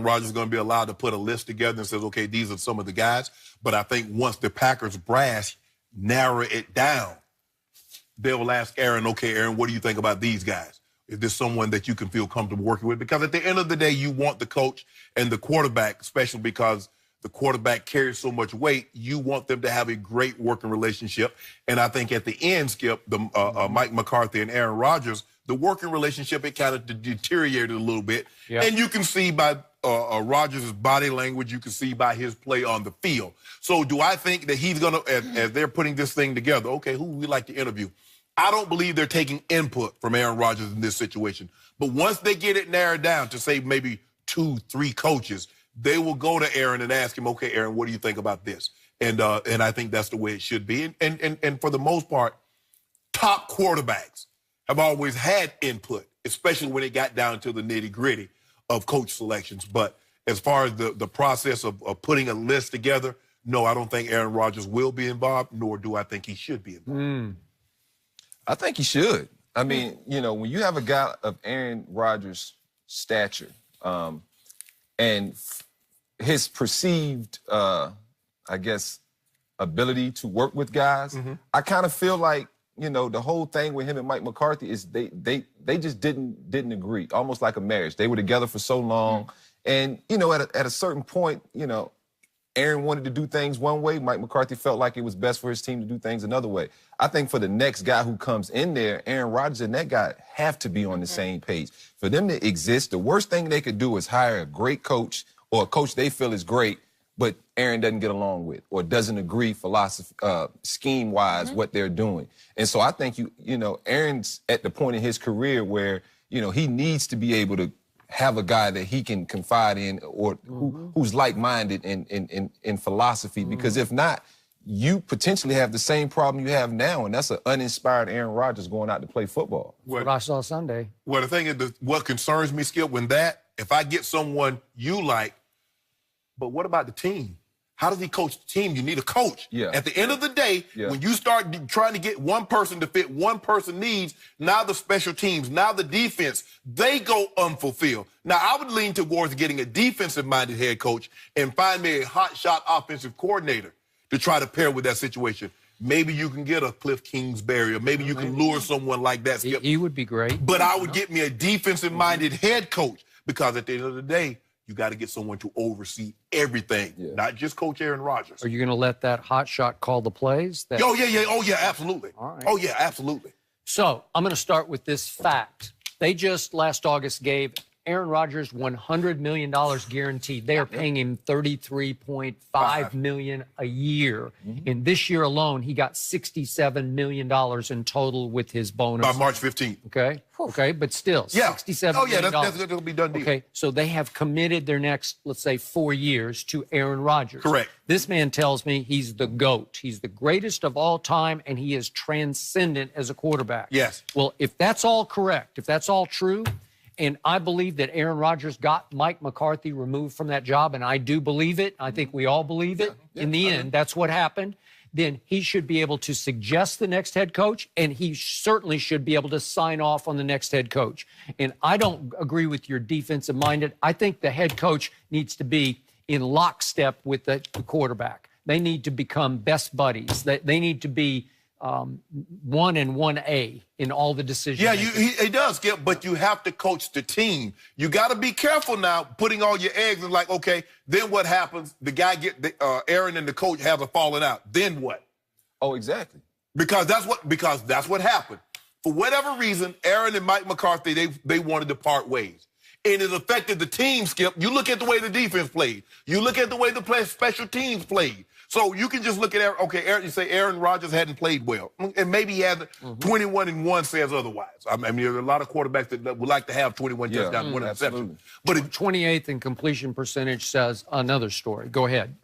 Rodgers is going to be allowed to put a list together and says, okay, these are some of the guys. But I think once the Packers brass narrow it down, they will ask Aaron, okay, Aaron, what do you think about these guys? Is this someone that you can feel comfortable working with? Because at the end of the day, you want the coach and the quarterback, especially because the quarterback carries so much weight, you want them to have a great working relationship. And I think at the end, Skip, Mike McCarthy and Aaron Rodgers, the working relationship, it kind of deteriorated a little bit. Yep. And you can see by Rodgers' body language, you can see by his play on the field. So do I think that he's going to, as they're putting this thing together, okay, who would we like to interview? I don't believe they're taking input from Aaron Rodgers in this situation. But once they get it narrowed down to, say, maybe 2-3 coaches, they will go to Aaron and ask him, okay, Aaron, what do you think about this? And I think that's the way it should be. And for the most part, top quarterbacks have always had input, especially when it got down to the nitty-gritty of coach selections. But as far as the process of putting a list together, no, I don't think Aaron Rodgers will be involved, nor do I think he should be involved. I think he should. I mean, you know, when you have a guy of Aaron Rodgers' stature and his perceived, I guess, ability to work with guys, I kind of feel like, you know, the whole thing with him and Mike McCarthy is they just didn't agree, almost like a marriage. They were together for so long. And, you know, at a certain point, you know, Aaron wanted to do things one way. Mike McCarthy felt like it was best for his team to do things another way. I think for the next guy who comes in there, Aaron Rodgers and that guy have to be on the same page. For them to exist, the worst thing they could do is hire a great coach or a coach they feel is great, but Aaron doesn't get along with or doesn't agree philosophy, scheme-wise what they're doing. And so I think, you know, Aaron's at the point in his career where, you know, he needs to be able to have a guy that he can confide in or who's like-minded in philosophy, because if not, you potentially have the same problem you have now, and that's an uninspired Aaron Rodgers going out to play football. What I saw Sunday. Well, the thing is, what concerns me, Skip, if I get someone you like, but what about the team? How does he coach the team? You need a coach. Yeah. At the end of the day, when you start trying to get one person to fit one person's needs, now the special teams, now the defense, they go unfulfilled. Now, I would lean towards getting a defensive-minded head coach and find me a hot-shot offensive coordinator to try to pair with that situation. Maybe you can get a Cliff Kingsbury, or maybe you can lure someone like that. Skip. He would be great. But I would get me a defensive-minded head coach, because at the end of the day, you got to get someone to oversee everything, not just Coach Aaron Rodgers. Are you going to let that hot shot call the plays? Oh, yeah, absolutely. All right. Oh, yeah, absolutely. So I'm going to start with this fact. They just last August gave Aaron Rodgers $100 million guaranteed. They are paying him $33.5 million a year. And this year alone, he got $67 million in total with his bonus. By March 15th. Okay. Okay, but still, $67 million. That'll be done deal. Okay, so they have committed their next, let's say, 4 years to Aaron Rodgers. Correct. This man tells me he's the GOAT. He's the greatest of all time, and he is transcendent as a quarterback. Yes. Well, if that's all correct, if that's all true, and I believe that Aaron Rodgers got Mike McCarthy removed from that job, and I do believe it. I think we all believe it. In the end, that's what happened. Then he should be able to suggest the next head coach, and he certainly should be able to sign off on the next head coach. And I don't agree with your defensive-minded. I think the head coach needs to be in lockstep with the quarterback. They need to become best buddies. They need to be 1 and 1A in all the decisions. Yeah, he does, Skip, but you have to coach the team. You got to be careful now putting all your eggs in, like, okay, then what happens? The guy Aaron and the coach have a falling out. Then what? Oh, exactly. Because that's what happened. For whatever reason, Aaron and Mike McCarthy, they wanted to part ways. And it affected the team, Skip. You look at the way the defense played. You look at the way the special teams played. So you can just look at Aaron, you say Aaron Rodgers hadn't played well. And maybe he had 21-1 says otherwise. I mean, there are a lot of quarterbacks that would like to have 21 touchdowns, 1 interception. But 28th in completion percentage says another story. Go ahead.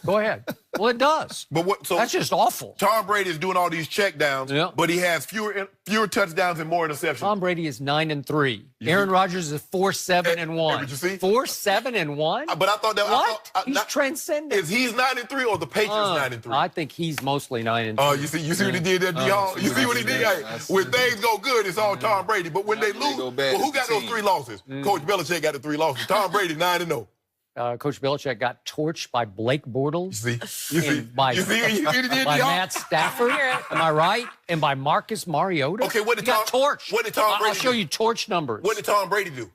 Go ahead. Well, it does. But what? So that's just awful. Tom Brady is doing all these check downs, but he has fewer touchdowns and more interceptions. Tom Brady is 9-3. Aaron Rodgers is 4-7-1. Did you see? 4-7-1. But I thought that what? He's not, transcendent. Is he's 9-3 or the Patriots 9-3? I think he's mostly 9-3. Oh, you see what he did there, D-Hall? You see what he did? When things go good, it's all Tom Brady. But when they lose, well, who got those 3 losses? Coach Belichick got the 3 losses. Tom Brady 9-0. Coach Belichick got torched by Blake Bortles. You see? By Matt Stafford. Am I right? And by Marcus Mariota. Okay, what did Tom Brady I'll show you torch numbers. What did Tom Brady do?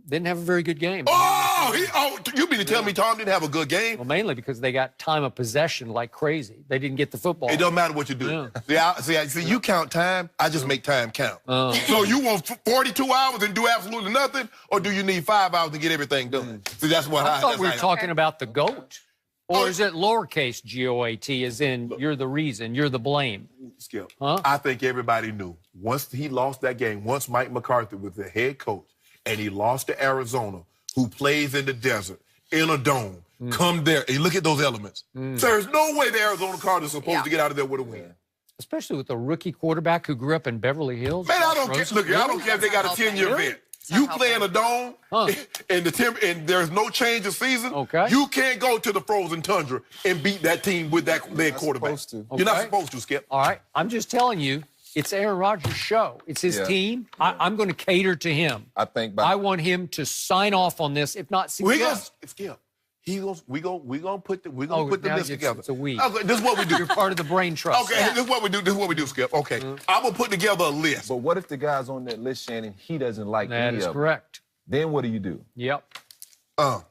Didn't have a very good game. You mean to tell me Tom didn't have a good game? Well, mainly because they got time of possession like crazy. They didn't get the football. It doesn't matter what you do. Yeah. See, you count time. I just make time count. So you want 42 hours and do absolutely nothing, or do you need 5 hours to get everything done? See, that's what I thought we were talking about the GOAT. Or is it lowercase GOAT, as in you're the reason, you're the blame? Skip, huh? I think everybody knew. Once he lost that game, once Mike McCarthy was the head coach, and he lost to Arizona, who plays in the desert, in a dome, come there, and look at those elements. There's no way the Arizona Cardinals are supposed to get out of there with a win. Especially with a rookie quarterback who grew up in Beverly Hills. Man, I don't care. Look, I don't care if they got a 10-year vet. You play in a dome, and there's no change of season. You can't go to the frozen tundra and beat that team with that lead quarterback. You're not supposed to, Skip. All right, I'm just telling you. It's Aaron Rodgers' show. It's his team. I'm going to cater to him. I want him to sign off on this, if not CBS. Skip. We're gonna put the list together. It's a we. Okay, this is what we do. You're part of the brain trust. Okay, this is what we do. Skip. Okay, I'm gonna put together a list. But what if the guy's on that list, Shannon, he doesn't like any of them? That is correct. Then what do you do? Yep. Oh.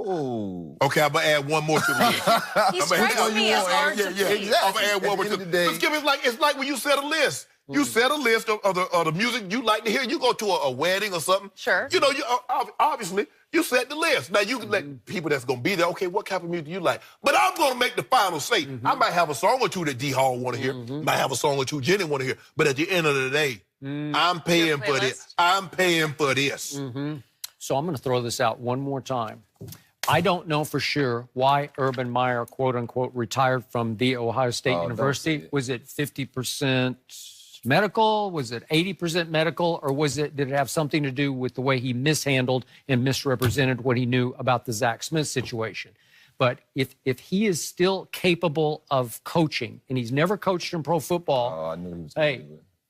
Okay, I'm gonna add one more to the list. He strikes me as hard to exactly. I'm gonna add one more to the list. Skip, it's like when you set a list. You set a list of the music you like to hear. You go to a wedding or something. Sure. You know, you obviously you set the list. Now you can let people that's gonna be there. Okay, what type of music do you like? But I'm gonna make the final say. I might have a song or two that D Hall want to hear. Might have a song or two Jenny want to hear. But at the end of the day, I'm paying for this. I'm paying for this. So I'm going to throw this out one more time. I don't know for sure why Urban Meyer, quote unquote, retired from The Ohio State University. Was it 50% medical? Was it 80% medical? Or did it have something to do with the way he mishandled and misrepresented what he knew about the Zach Smith situation? But if he is still capable of coaching, and he's never coached in pro football, I knew he was hey,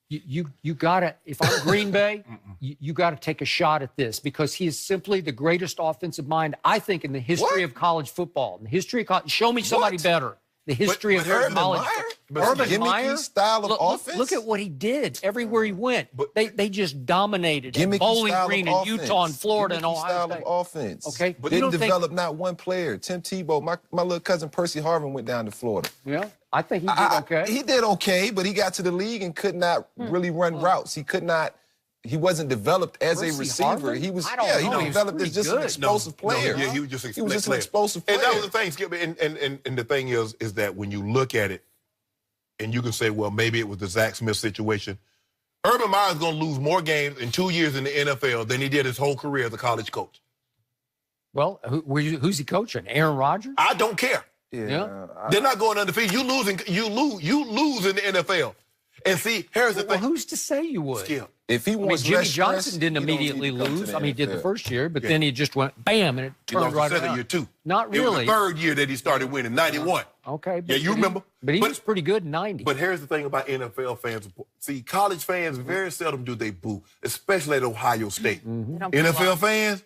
you gotta, if I'm Green Bay, you gotta take a shot at this, because he is simply the greatest offensive mind, I think, in the history of college football. In the history of college, show me somebody better. The history of college. Urban Meyer style of offense. Look at what he did everywhere he went. They just dominated at Bowling Green and Utah and Florida and Ohio State. Of offense. Okay, but didn't develop not one player. Tim Tebow, my little cousin Percy Harvin went down to Florida. Yeah, I think he did okay. He did okay, but he got to the league and could not really run routes. He could not. He wasn't developed as a receiver. Harvin? He was. He developed as just an explosive player. He was just an explosive player. And that was the thing, Skip. And the thing is that when you look at it, and you can say, well, maybe it was the Zach Smith situation. Urban Meyer's going to lose more games in 2 years in the NFL than he did his whole career as a college coach. Well, who's he coaching? Aaron Rodgers? I don't care. Yeah. They're not going undefeated. You lose in the NFL. And see, here's the thing. Well, who's to say you would? Skip. If he wants Jimmy Johnson didn't immediately lose. I mean, he did the first year, but then he just went bam, and it turned right around. Year two. Not really. It was the third year that he started winning, 91. Okay. Yeah, you remember. But he was pretty good in 90. But here's the thing about NFL fans. See, college fans very seldom do they boo, especially at Ohio State. NFL fans,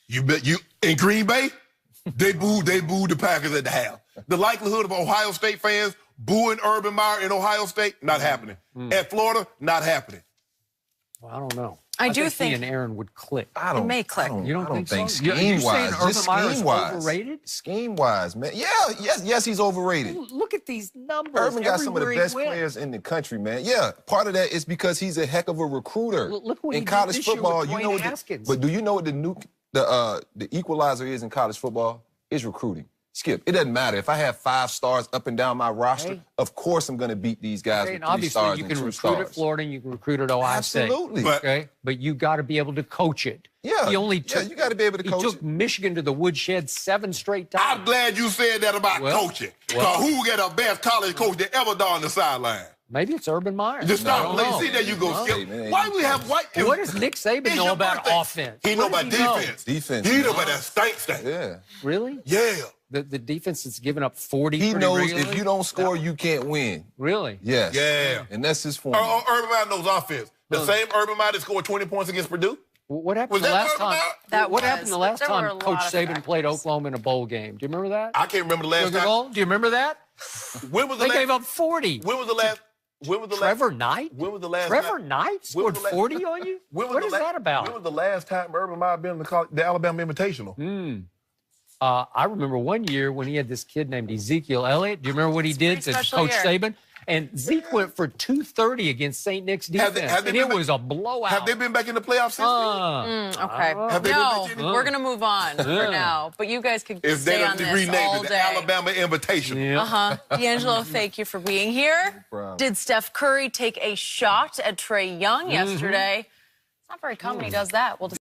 you in Green Bay, they booed the Packers at the half. The likelihood of Ohio State fans booing Urban Meyer in Ohio State, not happening. At Florida, not happening. Well, I don't know. I do think he and Aaron would click. It may click. You don't think so? Scheme-wise, just scheme-wise. Overrated? Scheme-wise, man. Yeah, yes, he's overrated. Look at these numbers. Urban got some of the best players in the country, man. Yeah, part of that is because he's a heck of a recruiter. Look what in he college did this football. year with You know Dwayne Haskins. but do you know what the equalizer is in college football? Is recruiting. Skip, it doesn't matter. If I have 5 stars up and down my roster, of course I'm going to beat these guys with 3 obviously stars you and can 2 recruit stars. at Florida and you can recruit at Ohio State. Absolutely. But you got to be able to coach it. Yeah, He only took. you got to be able to coach. He took Michigan to the woodshed 7 straight times. I'm glad you said that about coaching. Because who get the best college coach that ever done on the sideline? Maybe it's Urban Meyer. Just stop. See, there you go, Skip. Why we have white people? What does Nick Saban know about offense? He know about defense. Defense. He know about that stank. Yeah. Really? Yeah. The defense that's given up 40. He knows regularly? if you don't score, you can't win. Really? Yes. Yeah. And that's his formula. Urban Meyer knows offense. The same Urban Meyer that scored 20 points against Purdue? What happened Was the that last Urban time? Meyer? What happened the last There were a time lot Coach of Saban factors. played Oklahoma in a bowl game? Do you remember that? I can't remember the last Sugar time. Bowl? Do you remember that? When was the They last? gave up 40. When was the last? When was the Trevor last? Knight? When was the last? Trevor time? Knight When scored was the last- 40 on you? When was What the is la- that about? When was the last time Urban Meyer been in the Alabama Invitational? I remember one year when he had this kid named Ezekiel Elliott. Do you remember what he did to special Coach year. Saban? And Zeke went for 230 against St. Nick's Have defense, they and been it back- was a blowout. Have they been back in the playoffs since then? Okay. Have they been No, mentioned? we're going to move on for now. But you guys could If they stay on don't this rename all it the day. Alabama Invitational. Yeah. Deangelo, thank you for being here. problem. Did Steph Curry take a shot at Trae Young yesterday? It's not very common he does that. We'll